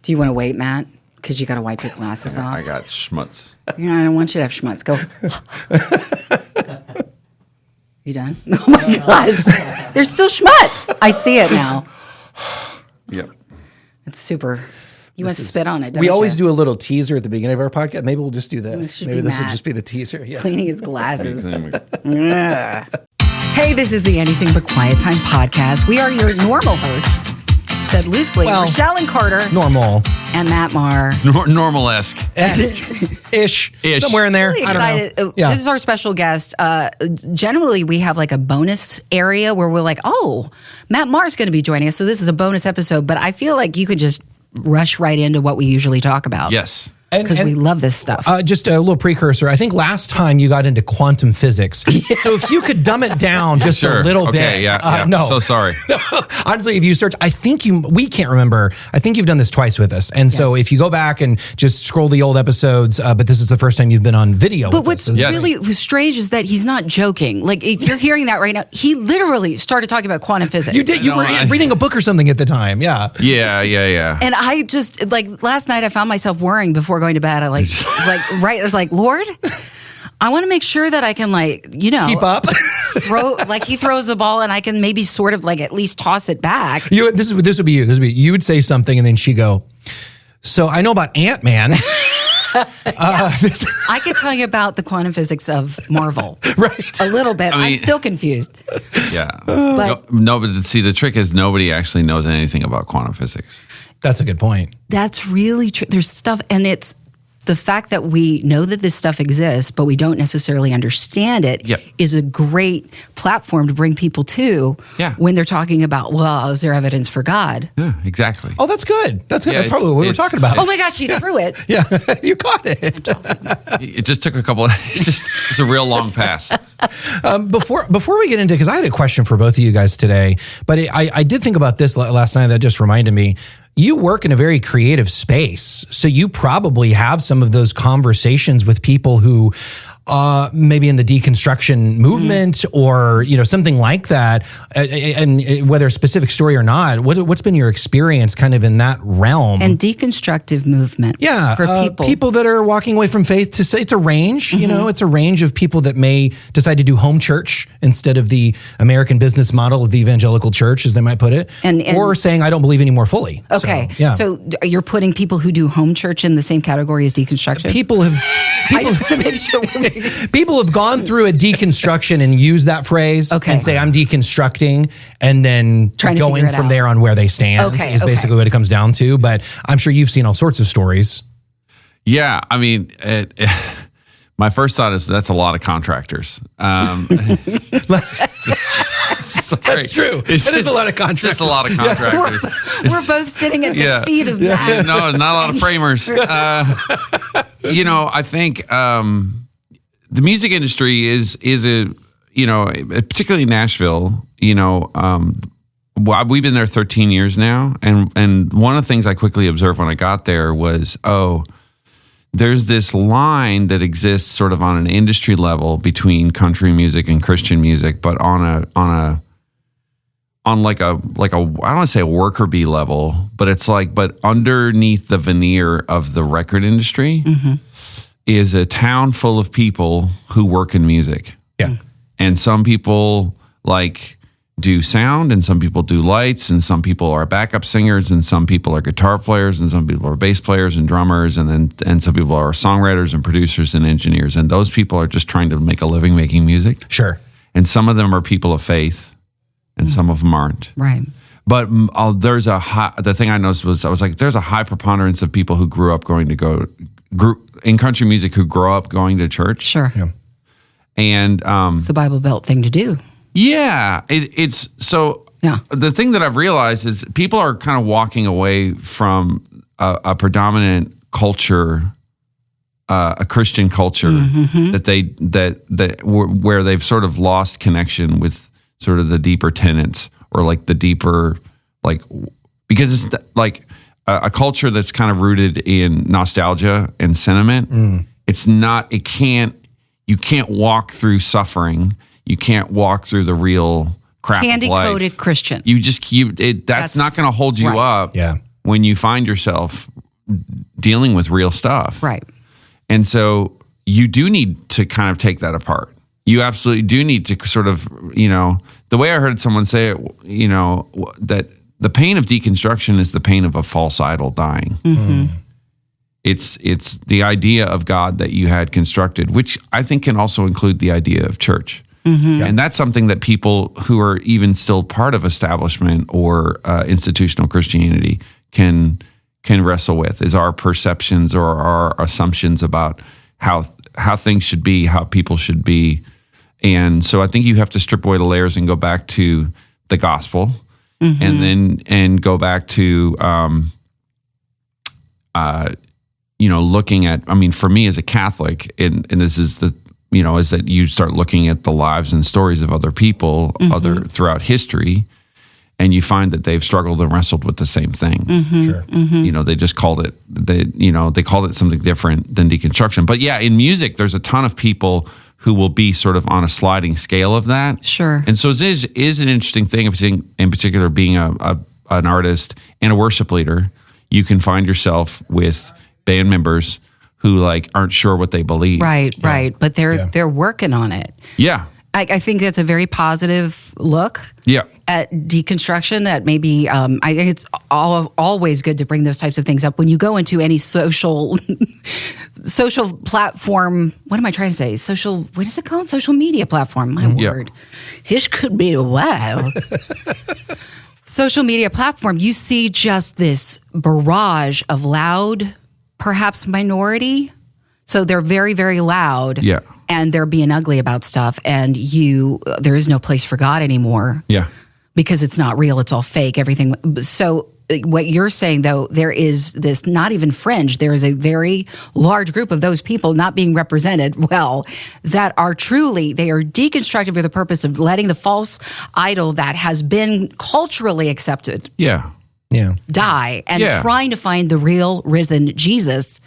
Do you want to wait, Matt? Because you got to wipe your glasses off. I got schmutz. Yeah, I don't want you to have schmutz. Go. You done? Oh my gosh. There's still schmutz. I see it now. Yep. It's super. You want to spit on it, don't We you? always do a little teaser at the beginning of our podcast. Maybe we'll just do this. Maybe this will Matt just be the teaser. Yeah. cleaning his glasses. Hey, this is the Anything But Quiet Time podcast. We are your normal hosts, said loosely, Rachelle and Carder. Normal. And Matt Maher. Normal-esque. Ish. Somewhere in there. Really I excited. don't know. Yeah. This is our special guest. Generally, we have like a bonus area where we're like, oh, Matt Maher's going to be joining us. So this is a bonus episode. But I feel like you could just rush right into what we usually talk about. Yes. Because we love this stuff. Just a little precursor. I think last time you got into quantum physics. So if you could dumb it down just a little bit. Yeah. No. So sorry. Honestly, if you search, we can't remember. I think you've done this twice with us. And so if you go back and just scroll the old episodes, but this is the first time you've been on video. But what's really strange is that he's not joking. Like, if you're hearing that right now, he literally started talking about quantum physics. You did. You were reading a book or something at the time. Yeah. Yeah. And I just, like, last night I found myself worrying before going to bed. I was like, Lord, I want to make sure that I can, like, keep up. throw, like, he throws the ball and I can maybe sort of like at least toss it back. This would be you. You would say something and then she'd go, so I know about Ant-Man. I could tell you about the quantum physics of Marvel. Right. A little bit. I'm still confused. Yeah. But see, the trick is nobody actually knows anything about quantum physics. That's a good point. that's really true. There's stuff, and it's the fact that we know that this stuff exists, but we don't necessarily understand it, is a great platform to bring people to when they're talking about, well, is there evidence for God? Yeah, exactly. Oh, that's good. That's good. That's probably what we were talking about. Oh my gosh, you threw it. Yeah, you caught it. It just took a couple of, it's a real long pass. Before we get into, because I had a question for both of you guys today, but I did think about this last night that just reminded me. You work in a very creative space, so you probably have some of those conversations with people who maybe in the deconstruction movement or something like that, and whether a specific story or not. What's been your experience kind of in that realm? And deconstructive movement, for people that are walking away from faith. To say it's a range, it's a range of people that may decide to do home church instead of the American business model of the evangelical church, as they might put it, or saying I don't believe anymore fully. Okay, so you're putting people who do home church in the same category as deconstruction. I just want to make sure. People have gone through a deconstruction and used that phrase and say, I'm deconstructing, and then going from there on where they stand is basically what it comes down to. But I'm sure you've seen all sorts of stories. Yeah, I mean, my first thought is that's a lot of contractors. That's true. It is a lot of contractors. It's just a lot of contractors. We're both sitting at the feet of Matt. No, not a lot of framers. I think the music industry is a, particularly Nashville, we've been there 13 years now. And one of the things I quickly observed when I got there was, there's this line that exists sort of on an industry level between country music and Christian music, but on like a I don't want to say a worker bee level, but it's like, but underneath the veneer of the record industry is a town full of people who work in music. Yeah. And some people do sound, and some people do lights, and some people are backup singers, and some people are guitar players, and some people are bass players and drummers, and some people are songwriters and producers and engineers. And those people are just trying to make a living making music. Sure. And some of them are people of faith, and some of them aren't. Right. But the thing I noticed was, I was like, there's a high preponderance of people who grew up in country music who grow up going to church. Sure. Yeah. And it's the Bible Belt thing to do. Yeah, it's so. Yeah. The thing that I've realized is people are kind of walking away from a predominant culture, a Christian culture where they've sort of lost connection with sort of the deeper tenets, or like the deeper, because it's like a culture that's kind of rooted in nostalgia and sentiment. It's not. You can't walk through suffering. You can't walk through the real crap of life. Candy-coated Christian. That's not going to hold you up when you find yourself dealing with real stuff. Right. And so you do need to kind of take that apart. You absolutely do need to sort of, the way I heard someone say it, that the pain of deconstruction is the pain of a false idol dying. Mm-hmm. It's the idea of God that you had constructed, which I think can also include the idea of church. Mm-hmm. And that's something that people who are even still part of establishment or institutional Christianity can wrestle with, is our perceptions or our assumptions about how things should be, how people should be. And so I think you have to strip away the layers and go back to the gospel, mm-hmm. and go back to looking at, for me as a Catholic, and this is is that you start looking at the lives and stories of other people, mm-hmm. throughout history, and you find that they've struggled and wrestled with the same things. Mm-hmm. Sure. Mm-hmm. They just called it, they called it something different than deconstruction. But yeah, in music, there's a ton of people who will be sort of on a sliding scale of that. Sure. And so it is an interesting thing, in particular, being an artist and a worship leader. You can find yourself with band members who aren't sure what they believe. Right. But they're working on it. Yeah. I think that's a very positive look at deconstruction. That maybe I think it's always good to bring those types of things up when you go into any social platform. What am I trying to say? What is it called? Social media platform. My word. This could be a while. Social media platform. You see just this barrage of loud, perhaps minority. So they're very, very loud. Yeah. And they're being ugly about stuff, and there is no place for God anymore. Yeah. Because it's not real, it's all fake, everything. So what you're saying, though, there is this, not even fringe, there is a very large group of those people not being represented well, that are truly, they are deconstructed for the purpose of letting the false idol that has been culturally accepted die, and trying to find the real risen Jesus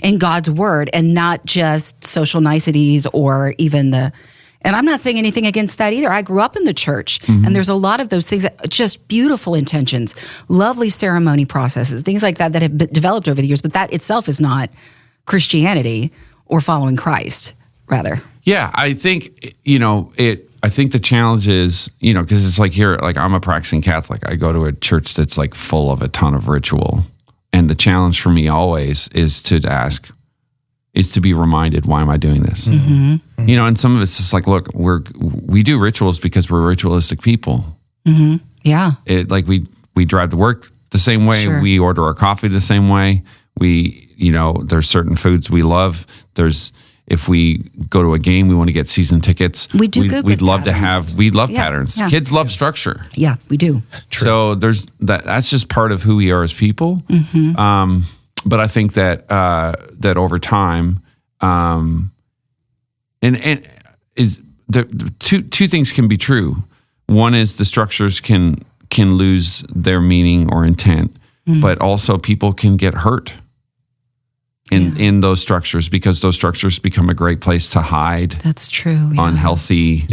in God's word, and not just social niceties or even and I'm not saying anything against that either. I grew up in the church, mm-hmm. and there's a lot of those things, just beautiful intentions, lovely ceremony processes, things like that have been developed over the years, but that itself is not Christianity or following Christ, rather. Yeah, I think, I think the challenge is, because it's here, I'm a practicing Catholic. I go to a church that's full of a ton of ritual. And the challenge for me always is to be reminded, why am I doing this? Mm-hmm. And some of it's just look, we do rituals because we're ritualistic people. Mm-hmm. Yeah. We drive to work the same way. Sure. We order our coffee the same way. There's certain foods we love. If we go to a game, we want to get season tickets. We do good with patterns. We love patterns. Yeah. Kids love structure. Yeah, we do. True. So there's that's just part of who we are as people. Mm-hmm. But I think that over time, and is the two things can be true. One is the structures can lose their meaning or intent, mm-hmm. but also people can get hurt in those structures, because those structures become a great place to hide. That's true. Yeah. Unhealthy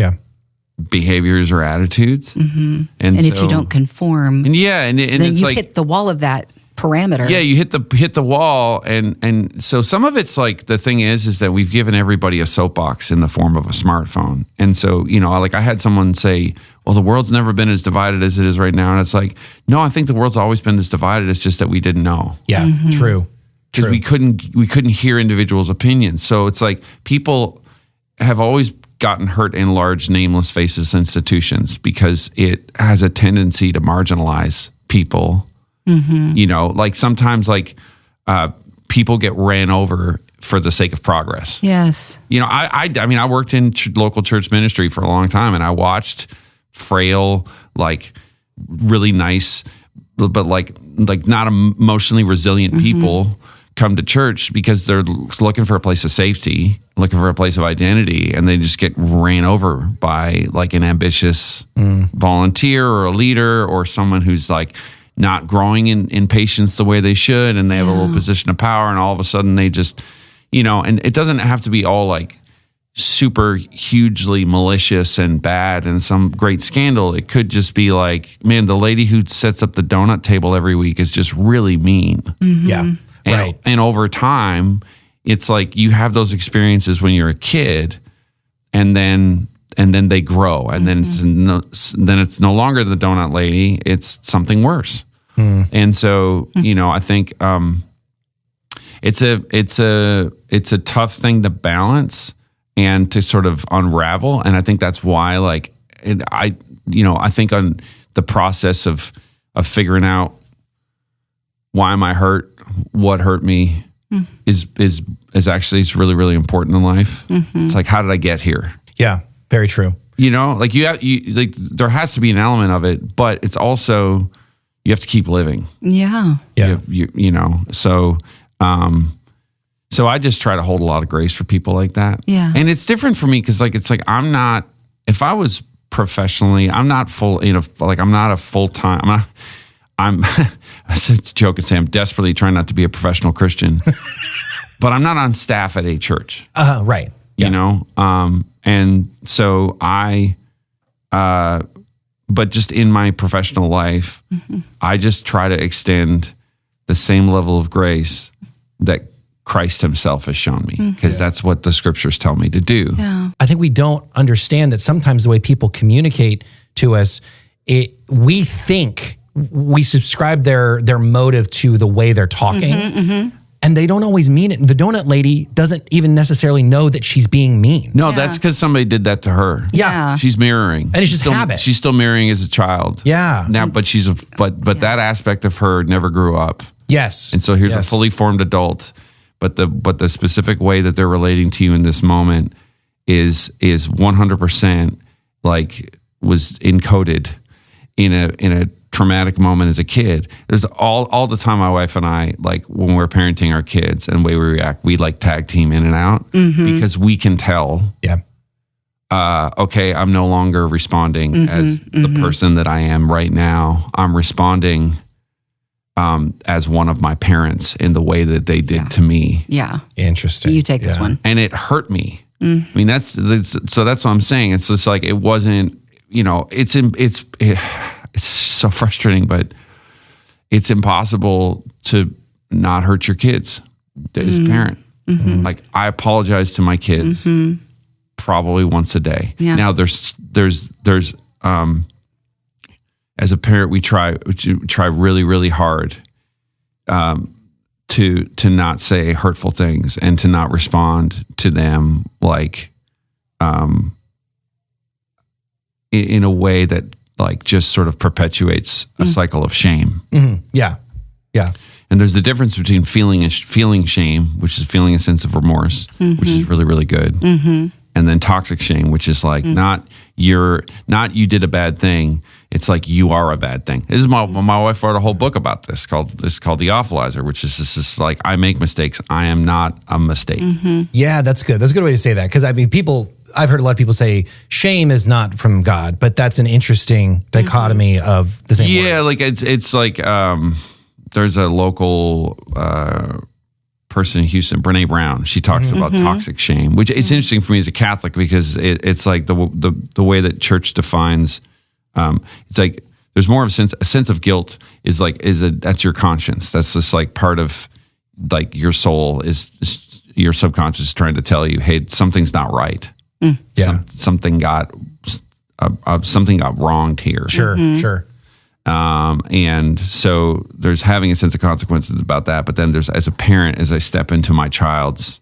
behaviors or attitudes. Mm-hmm. And if you don't conform, and then it's you hit the wall of that parameter. Yeah, you hit the wall, and so some of it's the thing is that we've given everybody a soapbox in the form of a smartphone, and so I had someone say, "Well, the world's never been as divided as it is right now," and it's no, I think the world's always been this divided. It's just that we didn't know. Yeah, mm-hmm. True. Because we couldn't hear individuals' opinions. So it's people have always gotten hurt in large, nameless, faceless institutions because it has a tendency to marginalize people. Mm-hmm. Sometimes people get ran over for the sake of progress. Yes. I worked in local church ministry for a long time, and I watched frail, really nice, but not emotionally resilient mm-hmm. people come to church because they're looking for a place of safety, looking for a place of identity, and they just get ran over by an ambitious volunteer or a leader or someone who's not growing in patience the way they should, and they have a little position of power, and all of a sudden they just, and it doesn't have to be all super hugely malicious and bad and some great scandal. It could just be man, the lady who sets up the donut table every week is just really mean. Mm-hmm. Yeah. And over time, it's like you have those experiences when you're a kid, and then they grow, and then it's no longer the donut lady; it's something worse. And so, I think it's a tough thing to balance and to sort of unravel. And I think that's why, I think on the process of figuring out why am I hurt, what hurt me, is actually, it's really, really important in life. It's like, how did I get here? Yeah, very true. There has to be an element of it, but it's also, you have to keep living. Yeah. So I just try to hold a lot of grace for people like that. Yeah. And it's different for me because I'm not, if I was professionally, I'm not full, I'm not a full-time, I'm I joke and say I'm desperately trying not to be a professional Christian, but I'm not on staff at a church. Right. Yeah. And so but just in my professional life, I just try to extend the same level of grace that Christ himself has shown me, because that's what the scriptures tell me to do. Yeah. I think we don't understand that sometimes the way people communicate to us, we think we subscribe their motive to the way they're talking. And they don't always mean it. The donut lady doesn't even necessarily know that she's being mean. No, that's because somebody did that to her. Yeah. She's mirroring. And it's just habit. She's still mirroring as a child. Yeah. Now, but that aspect of her never grew up. Yes. And so here's a fully formed adult. But the specific way that they're relating to you in this moment is 100% was encoded in a traumatic moment as a kid. There's all the time my wife and I, when we're parenting our kids and the way we react, we tag team in and out because we can tell. Yeah. Okay, I'm no longer responding as the person that I am right now. I'm responding as one of my parents in the way that they did to me. Yeah. Interesting. You take this one. And it hurt me. I mean, that's what I'm saying. It's just it wasn't, it's so frustrating, but it's impossible to not hurt your kids as a parent. I apologize to my kids probably once a day. Yeah. Now there's as a parent, we try really, really hard to not say hurtful things and to not respond to them in a way that just sort of perpetuates a cycle of shame. Yeah. Yeah. And there's the difference between feeling shame, which is feeling a sense of remorse, which is really, really good. And then toxic shame, which is not you did a bad thing. It's you are a bad thing. This is my wife wrote a whole book about this called The Awfulizer, which is just I make mistakes. I am not a mistake. Yeah, that's good. That's a good way to say that. Because I've heard a lot of people say shame is not from God, but that's an interesting dichotomy of the same word. It's there's a local person in Houston, Brene Brown. She talks about toxic shame, which is interesting for me as a Catholic because it's the way that church defines. It's there's more of a sense of guilt that's your conscience. That's just part of your soul is your subconscious trying to tell you, hey, something's not right. Yeah. Something got wronged here. Sure. And so there's having a sense of consequences about that. But then there's, as a parent, as I step into my child's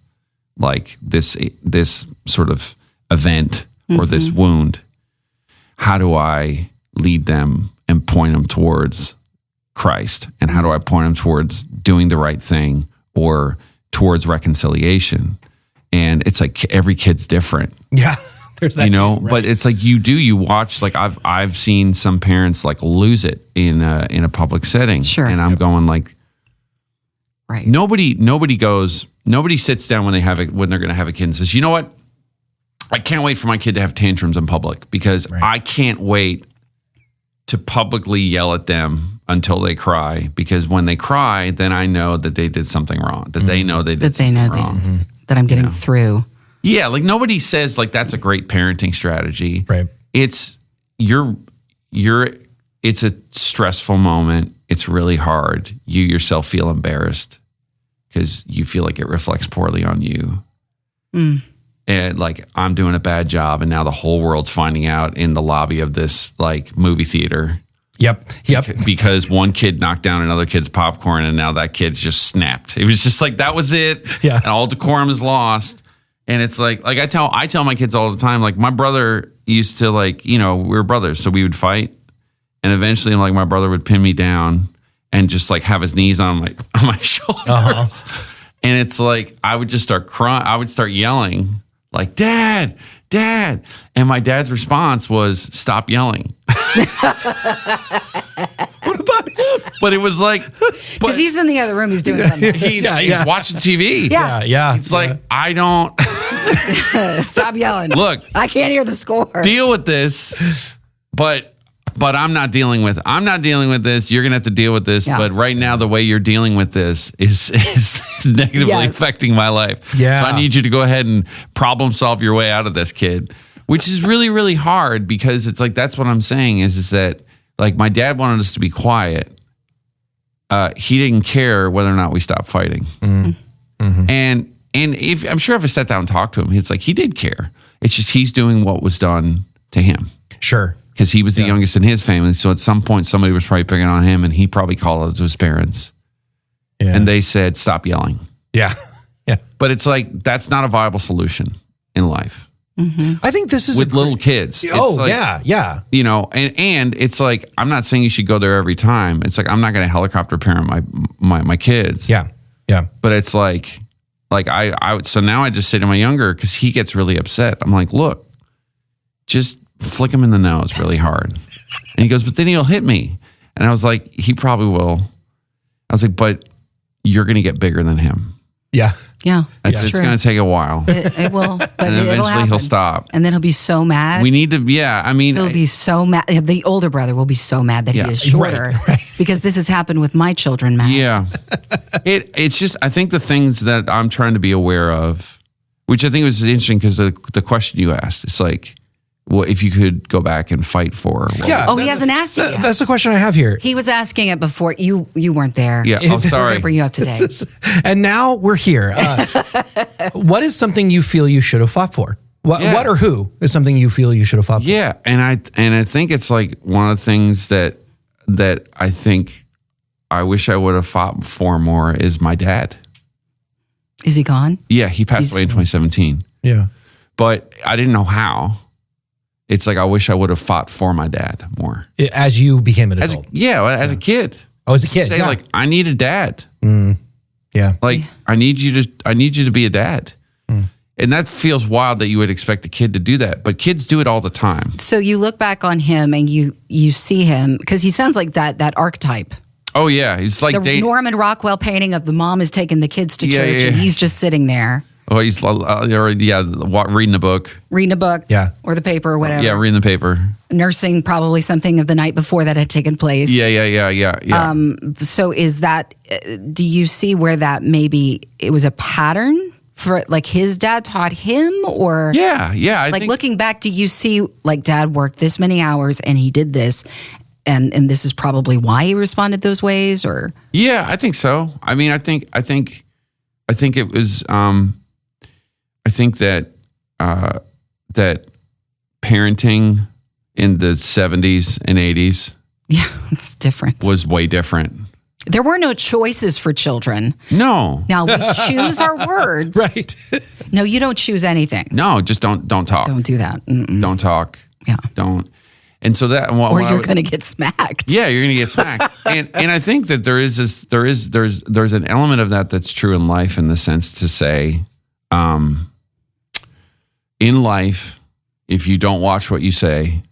this sort of event or this wound, how do I lead them and point them towards Christ? And how do I point them towards doing the right thing or towards reconciliation? And it's every kid's different. Yeah. There's that too, right? But it's you watch, I've seen some parents lose it in a public setting. Sure. And I'm going right. Nobody sits down when they're going to have a kid and says, you know what? I can't wait for my kid to have tantrums in public because I can't wait to publicly yell at them until they cry, because when they cry, then I know that they did something wrong, that they know they did something wrong. That I'm getting through. Yeah, nobody says that's a great parenting strategy. Right. It's it's a stressful moment. It's really hard. You yourself feel embarrassed. because you feel like it reflects poorly on you. And like, I'm doing a bad job, and now the whole world's finding out in the lobby of this like movie theater. Yep. Because one kid knocked down another kid's popcorn, and now that kid's just snapped. It was just like, that was it. Yeah. And all decorum is lost. And it's like I tell my kids all the time, like, my brother used to, like, we were brothers, so we would fight. And eventually, like, my brother would pin me down and just like have his knees on my shoulders. And it's like, I would just start crying. I would start yelling like, Dad. And my dad's response was, stop yelling. What about him? But it was like, because he's in the other room, he's doing something. He's watching TV. Yeah. It's like, I don't stop yelling. Look, I can't hear the score. Deal with this, but I'm not dealing with this. You're gonna have to deal with this. Yeah. But right now, the way you're dealing with this is negatively affecting my life. Yeah. So I need you to go ahead and problem solve your way out of this, kid. Which is really, really hard, because it's like, that's what I'm saying is that, like, my dad wanted us to be quiet. He didn't care whether or not we stopped fighting. Mm-hmm. And I'm sure if I sat down and talked to him, it's like, he did care. It's just he's doing what was done to him. Sure. Because he was the youngest in his family. So at some point, somebody was probably picking on him, and he probably called out to his parents. Yeah. And they said, stop yelling. Yeah. But it's like, that's not a viable solution in life. Mm-hmm. I think this is with little kids. Like, yeah. And it's like, I'm not saying you should go there every time. It's like, I'm not going to helicopter parent my kids. Yeah. But it's like I so now I just say to my younger, because he gets really upset. I'm like, look, just flick him in the nose really hard. And he goes, but then he'll hit me. And I was like, he probably will. I was like, but you're going to get bigger than him. Yeah. It's going to take a while. It will. But and eventually he'll stop. And then he'll be so mad. We need to, he'll be so mad. The older brother will be so mad that he is shorter. Right. Because this has happened with my children, Matt. Yeah. It's just, I think the things that I'm trying to be aware of, which I think was interesting, because the question you asked, it's like, well, if you could go back and fight for. Well, he hasn't asked it yet. That's the question I have here. He was asking it before. You weren't there. Yeah, sorry. We're going to bring you up today. And now we're here. What is something you feel you should have fought for? What or who is something you feel you should have fought for? Yeah, and I think it's like one of the things that I think I wish I would have fought for more is my dad. Is he gone? Yeah, he passed away in 2017. Yeah. But I didn't know how. It's like, I wish I would have fought for my dad more. As you became an adult? As a kid. Oh, as a kid. Say like, I need a dad. Yeah. Like, I need you to be a dad. And that feels wild that you would expect a kid to do that, but kids do it all the time. So you look back on him and you see him, because he sounds like that archetype. Oh yeah, he's like the Norman Rockwell painting of the mom is taking the kids to church and he's just sitting there. Oh, he's reading a book. Reading a book. Yeah. Or the paper or whatever. Yeah, reading the paper. Nursing probably something of the night before that had taken place. Yeah. So is that, do you see where that maybe it was a pattern for, like, his dad taught him, or? Yeah. I think, looking back, do you see, like, dad worked this many hours and he did this, and this is probably why he responded those ways, or? Yeah, I think so. I mean, I think it was, I think that that parenting in the 70s and 80s, it's different. Was way different. There were no choices for children. No. Now we choose our words. Right. No, you don't choose anything. No, just don't talk. Don't do that. Mm-mm. Don't talk. Yeah. Don't. And so that, or you're going to get smacked. Yeah, you're going to get smacked. and I think that there's an element of that that's true in life, in the sense to say, in life, if you don't watch what you say,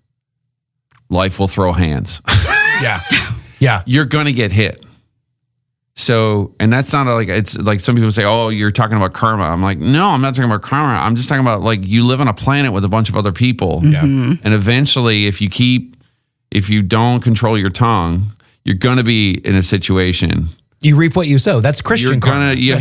life will throw hands. Yeah. You're going to get hit. So, and that's not like, it's like some people say, oh, you're talking about karma. I'm like, no, I'm not talking about karma. I'm just talking about, like, you live on a planet with a bunch of other people. Mm-hmm. And eventually, if you don't control your tongue, you're going to be in a situation. You reap what you sow. That's Christian karma. Yeah.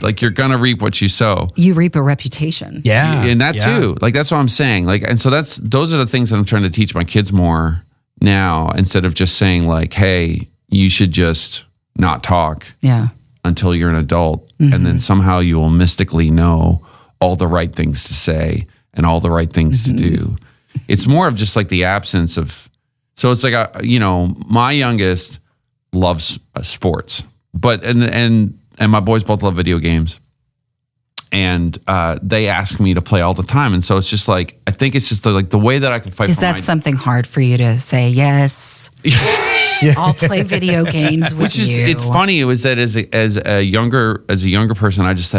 Like, you're going to reap what you sow. You reap a reputation. Yeah. And that too. Like, that's what I'm saying. Like, and so those are the things that I'm trying to teach my kids more now, instead of just saying, like, hey, you should just not talk. Yeah. until you're an adult. And then somehow you will mystically know all the right things to say and all the right things to do. It's more of just like the absence of, so it's like, my youngest loves sports, but, and my boys both love video games. And they ask me to play all the time. And so it's just like, I think it's just like the way that I can fight. Is that something hard for you to say? Yes. I'll play video games with you. It's funny. It was that as a younger person, I just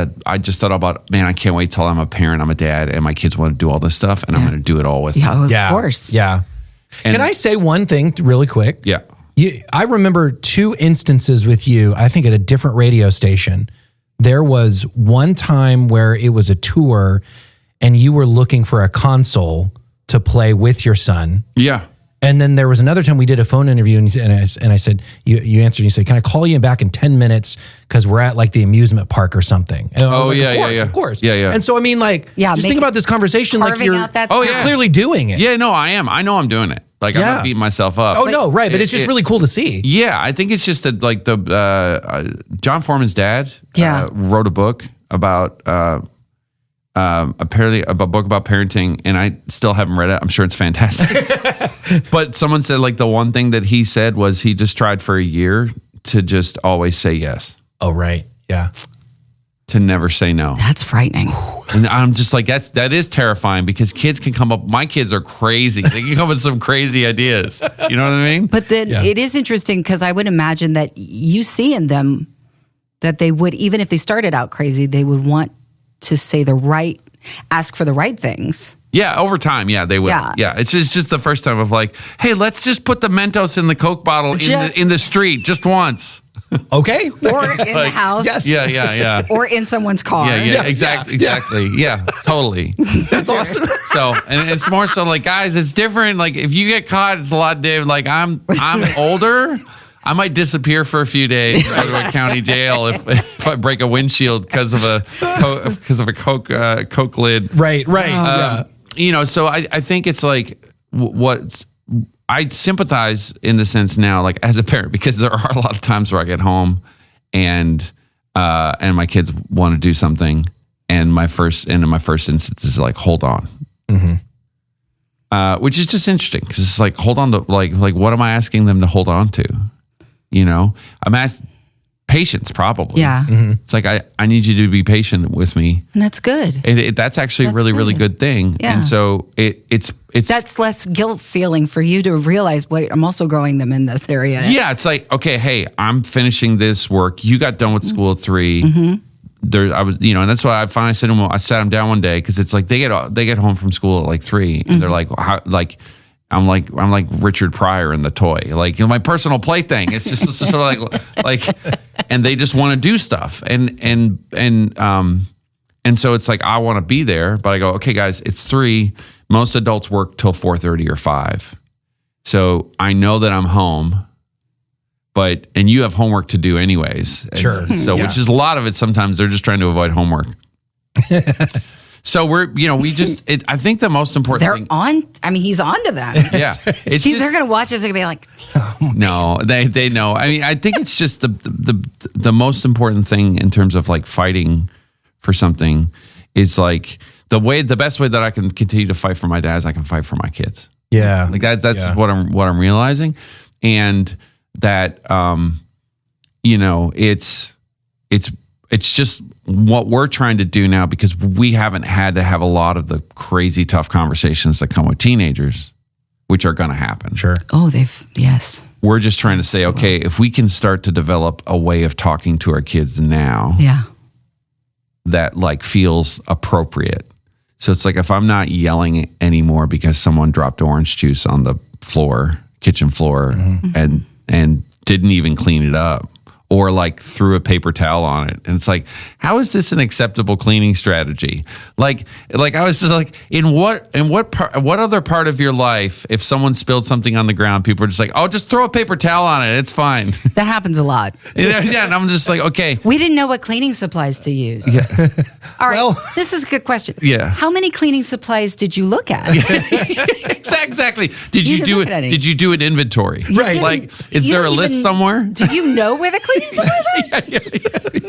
thought about, man, I can't wait till I'm a parent, I'm a dad, and my kids want to do all this stuff, and I'm going to do it all with them. Of course. Yeah. And can I say one thing really quick? Yeah. I remember 2 instances with you, I think at a different radio station. There was one time where it was a tour and you were looking for a console to play with your son. Yeah. And then there was another time we did a phone interview and I said, you answered, you said, can I call you back in 10 minutes? Because we're at like the amusement park or something. And I was like, of course. Yeah. And so, I mean, like, just think about this conversation like you're clearly doing it. Yeah, no, I am. I know I'm doing it. Like, I'm not beating myself up. Oh, no, right. But it's just really cool to see. Yeah, I think it's just that, like, John Foreman's dad wrote a book about, apparently, a book about parenting, and I still haven't read it. I'm sure it's fantastic. But someone said, like, the one thing that he said was he just tried for a year to just always say yes. Oh, right. Yeah. To never say no. That's frightening. And I'm just like, that is terrifying because kids can come up, my kids are crazy. They can come up with some crazy ideas. You know what I mean? But then it is interesting because I would imagine that you see in them that they would, even if they started out crazy, they would want to say ask for the right things. Yeah, over time, they will. Yeah. It's just the first time of like, hey, let's just put the Mentos in the Coke bottle in the street just once. Okay. Or in the house. Yes. Yeah. Or in someone's car. Yeah, exactly. Yeah, totally. That's awesome. So, and it's more so like, guys, it's different. Like, if you get caught, it's a lot different. Like, I'm older. I might disappear for a few days, go to a county jail if I break a windshield because of a Coke lid. Right. So I think it's like what I sympathize in the sense now, like as a parent, because there are a lot of times where I get home and my kids want to do something, and my first instance is like, hold on. Which is just interesting because it's like, hold on to like what am I asking them to hold on to? I'm asking patience probably. Yeah. It's like, I need you to be patient with me. And that's good. And that's actually a really good thing. Yeah. And so it's that's less guilt feeling for you to realize, wait, I'm also growing them in this area. Yeah. It's like, okay, hey, I'm finishing this work. You got done with school at 3. I was, and that's why I finally said to them, I sat them down one day because it's like they get home from school at like 3 and they're like, how, like, I'm like Richard Pryor in The Toy, like my personal plaything. It's just sort of like, and they just want to do stuff, and so it's like I want to be there, but I go, okay, guys, it's 3. Most adults work till 4:30 or 5, so I know that I'm home, and you have homework to do anyways. Sure. Which is a lot of it. Sometimes they're just trying to avoid homework. So I think the most important thing. He's on to that. Yeah. They're going to watch this and be like, no, they know. I mean, I think it's just the most important thing in terms of like fighting for something is like the best way that I can continue to fight for my dad is I can fight for my kids. Yeah. Like that's what I'm realizing. And that, it's just what we're trying to do now because we haven't had to have a lot of the crazy tough conversations that come with teenagers, which are going to happen. Sure. Oh, yes. We're just trying to say, okay, if we can start to develop a way of talking to our kids now that like feels appropriate. So it's like, if I'm not yelling anymore because someone dropped orange juice on the kitchen floor and didn't even clean it up, or like threw a paper towel on it. And it's like, how is this an acceptable cleaning strategy? Like I was just like, in what other part of your life, if someone spilled something on the ground, people are just like, oh, just throw a paper towel on it. It's fine. That happens a lot. Yeah. And I'm just like, okay. We didn't know what cleaning supplies to use. Yeah. All right. This is a good question. Yeah. How many cleaning supplies did you look at? Exactly. Did you do an inventory? Right. Like, is there a list somewhere? Do you know where the cleaning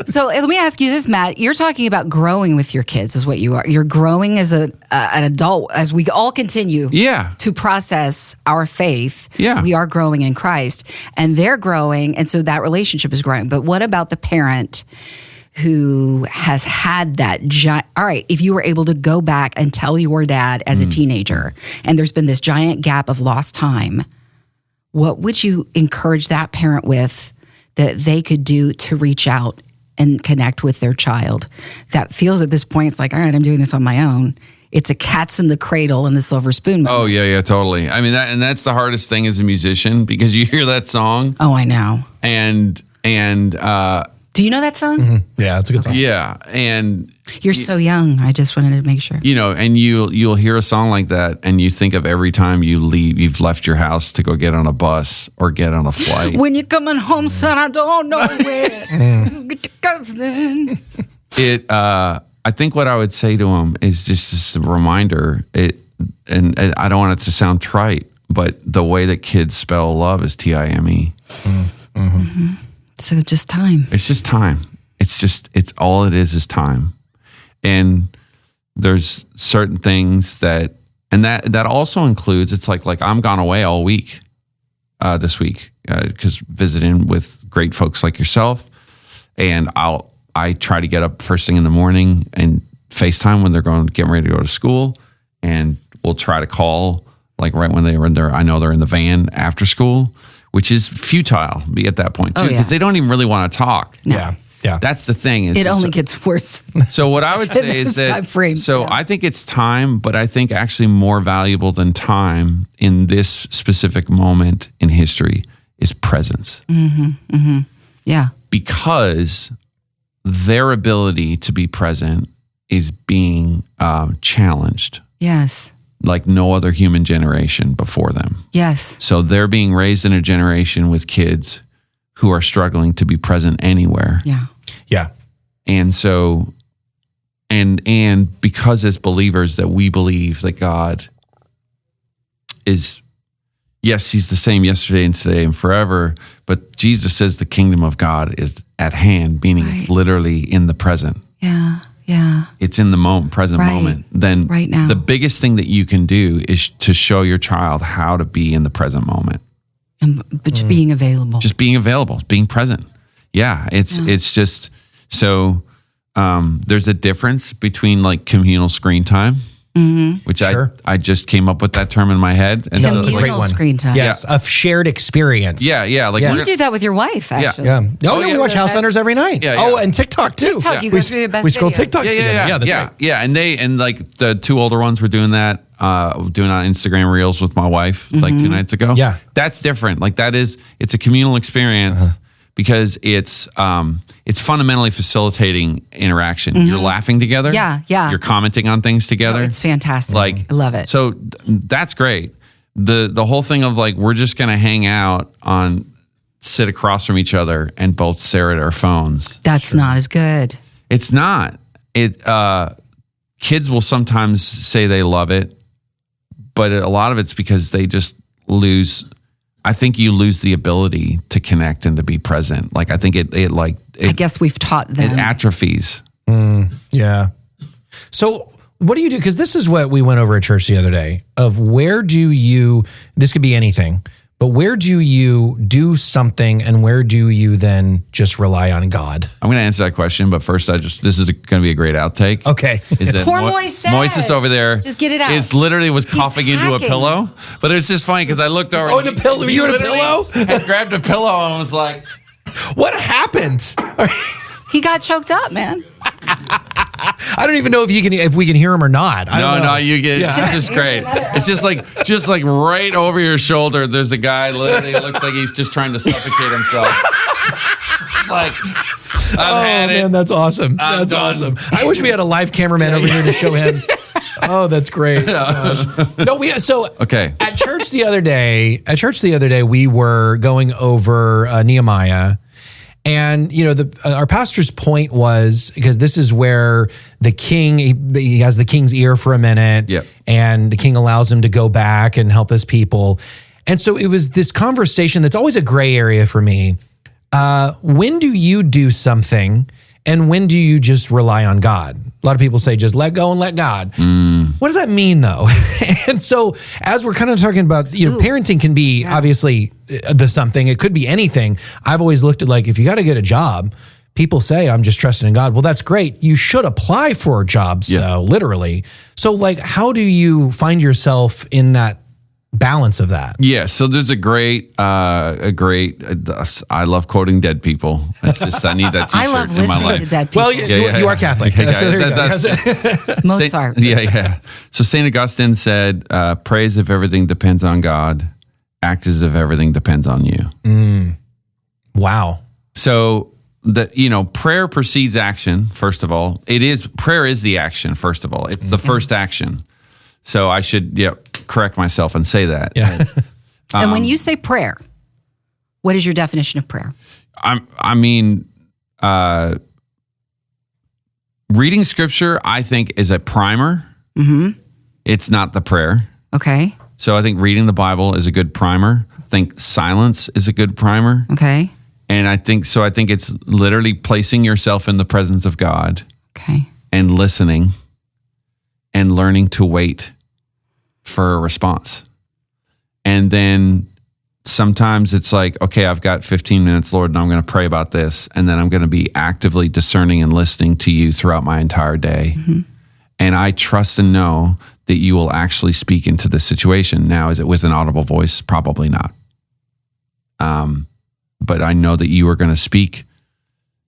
So let me ask you this, Matt. You're talking about growing with your kids is what you are. You're growing as an adult as we all continue to process our faith. Yeah. We are growing in Christ and they're growing. And so that relationship is growing. But what about the parent who has had that all right, if you were able to go back and tell your dad as a teenager and there's been this giant gap of lost time, what would you encourage that parent with that they could do to reach out and connect with their child that feels at this point, it's like, all right, I'm doing this on my own. It's a cat's in the cradle and the silver spoon moment. Oh, yeah, totally. I mean, that's the hardest thing as a musician because you hear that song. Oh, I know. And do you know that song? Mm-hmm. Yeah, it's a good song. Yeah. And you're so young. I just wanted to make sure. And you'll hear a song like that and you think of every time you've left your house to go get on a bus or get on a flight. When you're coming home, son, I don't know where. I think what I would say to him is just a reminder, and I don't want it to sound trite, but the way that kids spell love is Time. So just time. It's just time. It's all it is time. And there's certain things that also includes, it's like I'm gone away all week, this week, because visiting with great folks like yourself. And I try to get up first thing in the morning and FaceTime when they're getting ready to go to school. And we'll try to call like right when I know they're in the van after school, which is futile at that point too, because they don't even really want to talk. No. Yeah. That's the thing. It only gets worse. So what I would say is that, I think it's time, but I think actually more valuable than time in this specific moment in history is presence. Yeah. Because their ability to be present is being challenged. Yes. Like no other human generation before them. Yes. So they're being raised in a generation with kids who are struggling to be present anywhere. Yeah. Yeah. And so, and because as believers that we believe that God is, yes, he's the same yesterday and today and forever, but Jesus says the kingdom of God is at hand, meaning it's literally in the present. Yeah. Yeah. It's in the present moment. Then right now, the biggest thing that you can do is to show your child how to be in the present moment. But just being available. Just being available, being present. Yeah. It's just, so there's a difference between like communal screen time, which I just came up with that term in my head. And communal that's a great one. Screen time. Yes, a shared experience. Yeah. Like you do that with your wife, actually. Yeah. We watch House Hunters every night. Yeah. Oh, and TikTok too. TikTok, you guys do your best we scroll videos. TikTok together. Yeah, that's right. Yeah. And like the two older ones were doing that, doing on Instagram Reels with my wife like 2 nights ago. Yeah. That's different. Like it's a communal experience. Because it's fundamentally facilitating interaction. You're laughing together. Yeah. You're commenting on things together. Oh, it's fantastic. I love it. So that's great. The whole thing of like we're just going to hang out sit across from each other and both stare at our phones. That's not as good. It's not. Kids will sometimes say they love it, but a lot of it's because they just lose. I think you lose the ability to connect and to be present. Like I think I guess we've taught them. It atrophies. Yeah. So what do you do? Because this is what we went over at church the other day of this could be anything, but where do you do something and where do you then just rely on God? I'm going to answer that question, but first this is going to be a great outtake. Okay. Is that Poor Moises. Moises over there just get it out. Was coughing into a pillow, but it was just funny because I looked over. Oh, in a pillow? Were you in a pillow? I grabbed a pillow and was like, what happened? He got choked up, man. I don't even know if we can hear him or not. No, you get. It's just great. It's just like right over your shoulder. There's a guy. Literally, it looks like he's just trying to suffocate himself. Like, man, that's awesome. That's awesome. I wish we had a live cameraman over here to show him. Oh, that's great. Okay. At church the other day, we were going over Nehemiah. And, our pastor's point was, because this is where the king, he has the king's ear for a minute, and the king allows him to go back and help his people. And so it was this conversation that's always a gray area for me. when do you do something and when do you just rely on God? A lot of people say just let go and let God. What does that mean though? And so as we're kind of talking about, parenting can be obviously the something. It could be anything. I've always looked at like, if you got to get a job, people say, I'm just trusting in God. Well, that's great. You should apply for jobs though, literally. So like, how do you find yourself in that balance of that? Yeah. So there's I love quoting dead people. It's just, I need that t-shirt I love in my listening life. to dead people. Well, you are Catholic. So there you go. Mozart. Yeah. So St. Augustine said, pray as if everything depends on God, act as if everything depends on you. Wow. So prayer precedes action. First of all, prayer is the action. First of all, it's the first action. So I should correct myself and say that. Yeah. And when you say prayer, what is your definition of prayer? Reading scripture, I think, is a primer. Mm-hmm. It's not the prayer. Okay. So I think reading the Bible is a good primer. I think silence is a good primer. Okay. And I think it's literally placing yourself in the presence of God. Okay. And listening and learning to wait for a response. And then sometimes it's like, okay, I've got 15 minutes, Lord, and I'm going to pray about this. And then I'm going to be actively discerning and listening to you throughout my entire day. Mm-hmm. And I trust and know that you will actually speak into this situation. Now, is it with an audible voice? Probably not. But I know that you are going to speak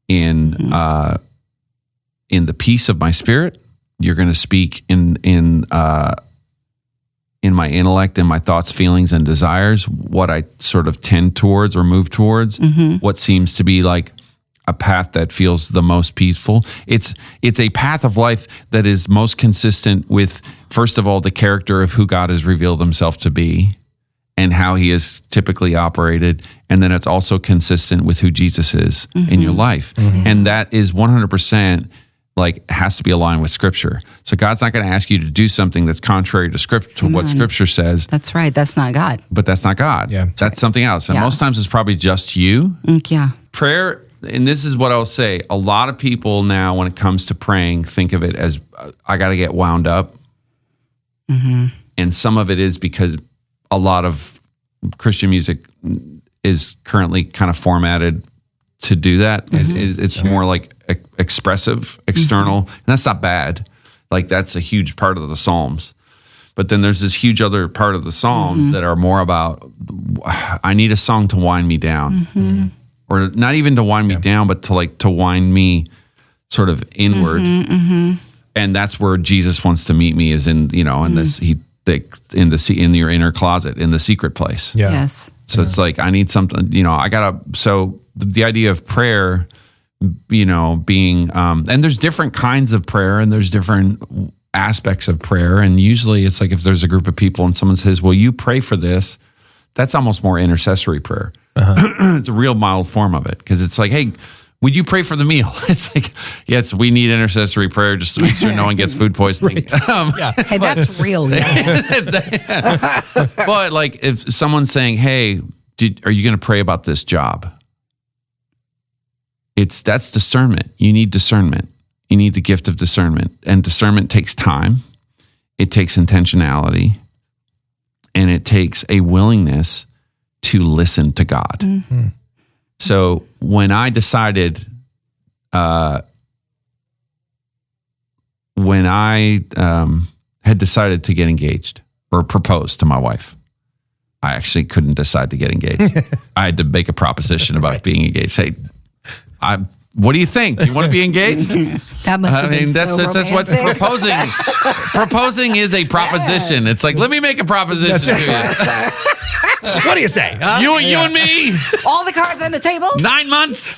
in the peace of my spirit. You're going to speak in my intellect and my thoughts, feelings, and desires, what I sort of tend towards or move towards, what seems to be like a path that feels the most peaceful. It's a path of life that is most consistent with, first of all, the character of who God has revealed himself to be and how he has typically operated. And then it's also consistent with who Jesus is in your life. Mm-hmm. And that is 100% has to be aligned with scripture. So God's not going to ask you to do something that's contrary to what scripture says. That's right. That's not God. But that's not God. Yeah. That's something else. And most times it's probably just you. Yeah. Prayer, and this is what I'll say, a lot of people now when it comes to praying think of it as I got to get wound up. Mm-hmm. And some of it is because a lot of Christian music is currently kind of formatted to do that. Mm-hmm. It's more like expressive, external, and that's not bad. That's a huge part of the Psalms. But then there's this huge other part of the Psalms that are more about, I need a song to wind me down. Or not even to wind me down, but to wind me sort of inward. And that's where Jesus wants to meet me, is in this in your inner closet, in the secret place. Yeah. Yes. So it's I need something, so the idea of prayer, being, and there's different kinds of prayer and there's different aspects of prayer. And usually it's if there's a group of people and someone says, well, you pray for this, that's almost more intercessory prayer. It's a real mild form of it. Because it's hey, would you pray for the meal? It's yes, we need intercessory prayer just to make sure no one gets food poisoning. Hey, that's real. Yeah. But if someone's saying, hey, are you going to pray about this job? That's discernment. You need discernment. You need the gift of discernment. And discernment takes time. It takes intentionality. And it takes a willingness to listen to God. Mm-hmm. So when I decided, had decided to get engaged or propose to my wife, I actually couldn't decide to get engaged. I had to make a proposition about being engaged. Say, what do you think? Do you want to be engaged? That must have been that's what proposing is, a proposition. It's let me make a proposition to you. What do you say? You and me. All the cards on the table. 9 months.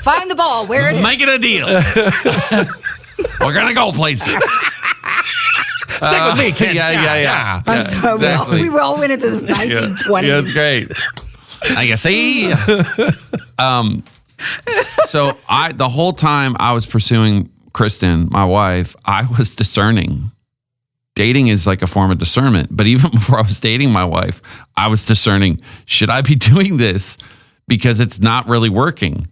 Find the ball. Where it is. Make it a deal. We're going to go places. Stick with me, kid. Yeah. I'm sorry. Exactly. We all went into this 1920s. Yeah, it's great. I guess. So the whole time I was pursuing Kristen, my wife, I was discerning. Dating is a form of discernment. But even before I was dating my wife, I was discerning, should I be doing this because it's not really working.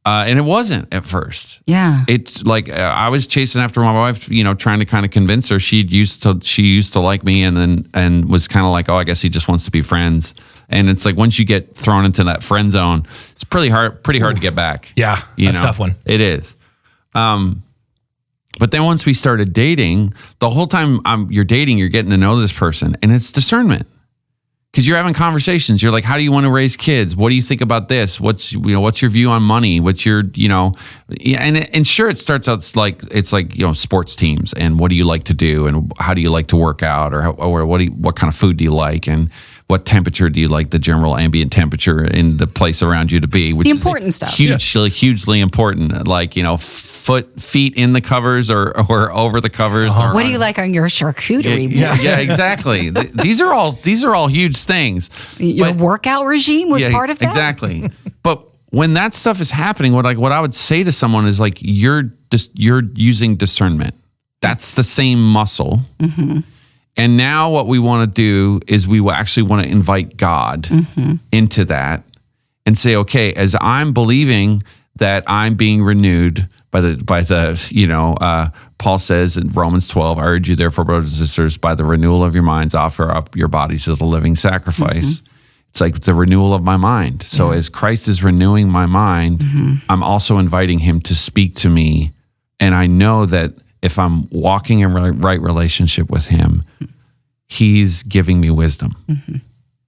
And it wasn't at first. Yeah. It's like I was chasing after my wife, trying to kind of convince her. She used to like me, and was kind of like, oh, I guess he just wants to be friends. And it's like once you get thrown into that friend zone, it's pretty hard to get back. Yeah, that's a tough one. It is. But then once we started dating, the whole time you're dating, you're getting to know this person, and it's discernment. Because you're having conversations. You're like, how do you want to raise kids? What do you think about this? What's your view on money? What's your, and sure, it starts out it's like sports teams, and what do you like to do, and how do you like to work out, or what kind of food do you like, and what temperature do you like the general ambient temperature in the place around you to be? Which the important stuff, hugely important. Like feet in the covers or over the covers. What do you like on your charcuterie board? Yeah, exactly. These are all huge things. Your workout regime was part of that? Exactly. But when that stuff is happening, what I would say to someone is like, you're using discernment. That's the same muscle. Mm-hmm. And now what we want to do is we actually want to invite God into that and say, okay, as I'm believing that I'm being renewed by the Paul says in Romans 12, I urge you therefore, brothers and sisters, by the renewal of your minds, offer up your bodies as a living sacrifice. Mm-hmm. It's like the renewal of my mind. So as Christ is renewing my mind, I'm also inviting him to speak to me. And I know that if I'm walking in right relationship with him, he's giving me wisdom. Mm-hmm.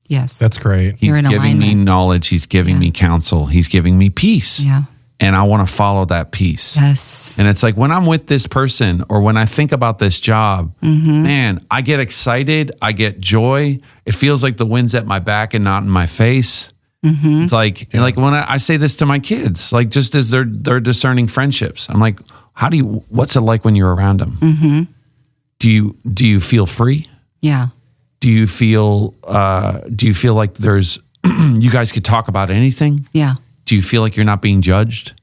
Yes. That's great. He's giving me knowledge. He's giving me counsel. He's giving me peace. Yeah. And I want to follow that peace. Yes. And it's like when I'm with this person or when I think about this job, man, I get excited. I get joy. It feels like the wind's at my back and not in my face. Mm-hmm. It's like, like when I say this to my kids, like just as they're discerning friendships, I'm like, what's it like when you're around them? Mm-hmm. Do you feel free? Yeah. Do you feel like there's, you guys could talk about anything? Yeah. Do you feel like you're not being judged,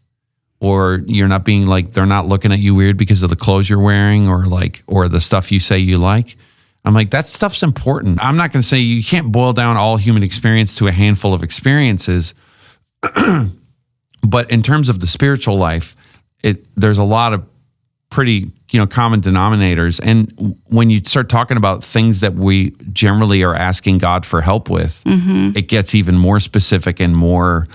or you're not being like, they're not looking at you weird because of the clothes you're wearing or the stuff you say you like? I'm like, that stuff's important. I'm not going to say you can't boil down all human experience to a handful of experiences. But in terms of the spiritual life, there's a lot of pretty, common denominators. And when you start talking about things that we generally are asking God for help with, it gets even more specific and more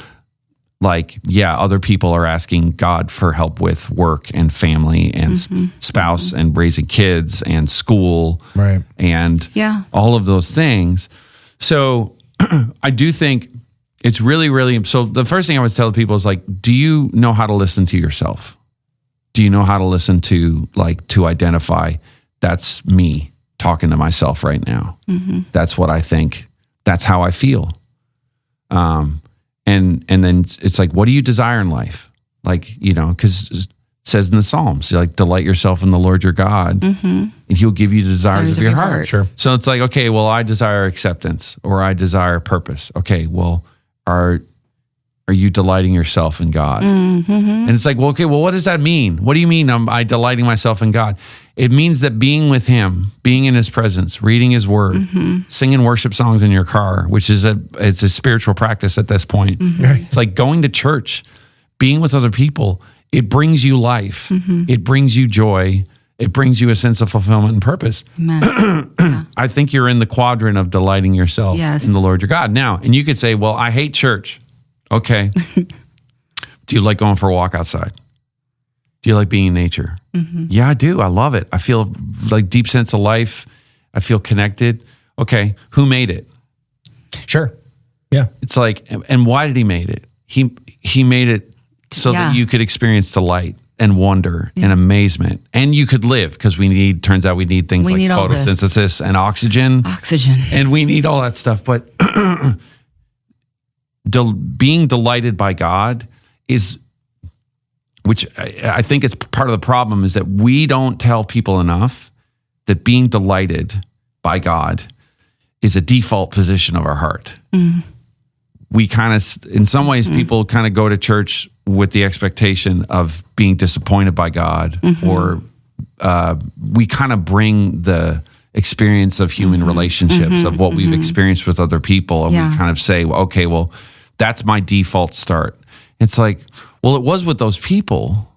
like, other people are asking God for help with work and family and spouse and raising kids and school, right? And all of those things. So I do think it's really, really, so the first thing I always tell people is like, do you know how to listen to yourself? Do you know how to listen to identify that's me talking to myself right now? Mm-hmm. That's what I think. That's how I feel. And then it's like, what do you desire in life? Like, because it says in the Psalms, like, delight yourself in the Lord your God, and he'll give you the desires of your heart. Sure. So it's like, okay, well, I desire acceptance or I desire purpose. Okay, well, are you delighting yourself in God? Mm-hmm. And it's like, well, okay, well, what does that mean? What do you mean I delighting myself in God? It means that being with him, being in his presence, reading his word, singing worship songs in your car, which is it's a spiritual practice at this point. Mm-hmm. It's like going to church, being with other people. It brings you life. Mm-hmm. It brings you joy. It brings you a sense of fulfillment and purpose. Amen. I think you're in the quadrant of delighting yourself in the Lord your God. Now, and you could say, well, I hate church. Okay. Do you like going for a walk outside? Do you like being in nature? Mm-hmm. Yeah, I do. I love it. I feel like deep sense of life. I feel connected. Okay. Who made it? Sure. Yeah. It's like, and why did he made it? He made it so that you could experience delight and wonder and amazement, and you could live, because turns out we need things like photosynthesis and oxygen. And we need all that stuff. But being delighted by God is, which I think is part of the problem, is that we don't tell people enough that being delighted by God is a default position of our heart. Mm. We kind of, in some ways, people kind of go to church with the expectation of being disappointed by God, or we kind of bring the experience of human relationships, of what we've experienced with other people, and we kind of say, okay, well, That's my default start. It's like, well, it was with those people,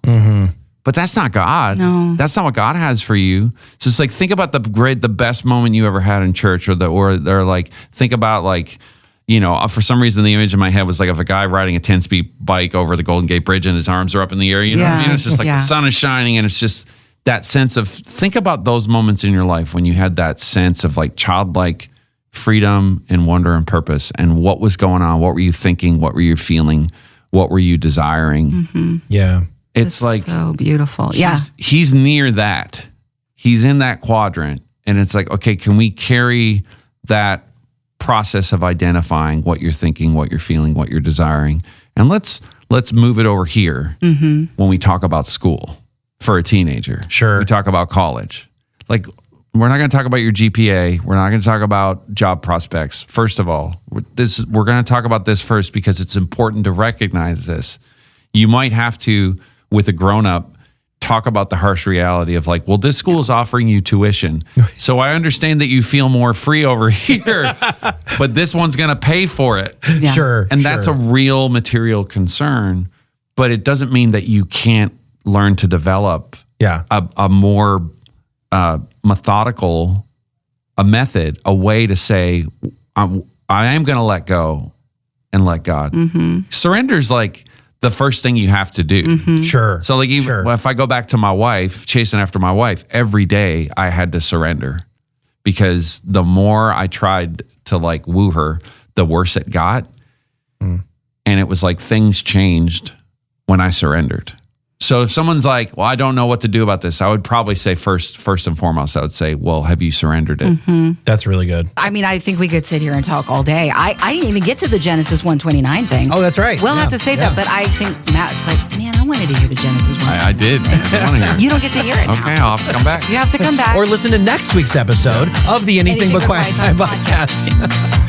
but that's not God. No. That's not what God has for you. So it's like, think about the best moment you ever had in church, or like, think about like, you know, for some reason, the image in my head was like of a guy riding a 10-speed bike over the Golden Gate Bridge and his arms are up in the air. You know what I mean? It's just like the sun is shining, and it's just that sense of, think about those moments in your life when you had that sense of like childlike freedom and wonder and purpose, and what was going on. What were you thinking? What were you feeling? What were you desiring? Yeah. It's like so beautiful. He's near that. He's in that quadrant. And it's like, okay, can we carry that process of identifying what you're thinking, what you're feeling, what you're desiring, and let's move it over here when we talk about school for a teenager. Sure. We talk about college. Like, we're not going to talk about your GPA. We're not going to talk about job prospects. First of all, we're going to talk about this first because it's important to recognize this. You might have to, with a grown-up, talk about the harsh reality of like, well, this school is offering you tuition. So I understand that you feel more free over here, but this one's going to pay for it. Yeah. Sure. And that's a real material concern, but it doesn't mean that you can't learn to develop a more methodical, a method, a way to say, I am going to let go and let God. Surrender's like the first thing you have to do. Sure. So like, even if I go back to my wife, chasing after my wife, every day I had to surrender, because the more I tried to like woo her, the worse it got. And it was like things changed when I surrendered. So if someone's like, well, I don't know what to do about this, I would probably say first and foremost, I would say, well, have you surrendered it? That's really good. I mean, I think we could sit here and talk all day. I didn't even get to the Genesis 1:29 thing. Oh, that's right. We'll have to save that, but I think Matt's like, man, I wanted to hear the Genesis 1:29. I did. I want to hear it. You don't get to hear it now. Okay, I'll have to come back. You have to come back. Or listen to next week's episode of the Anything But Quiet Time podcast.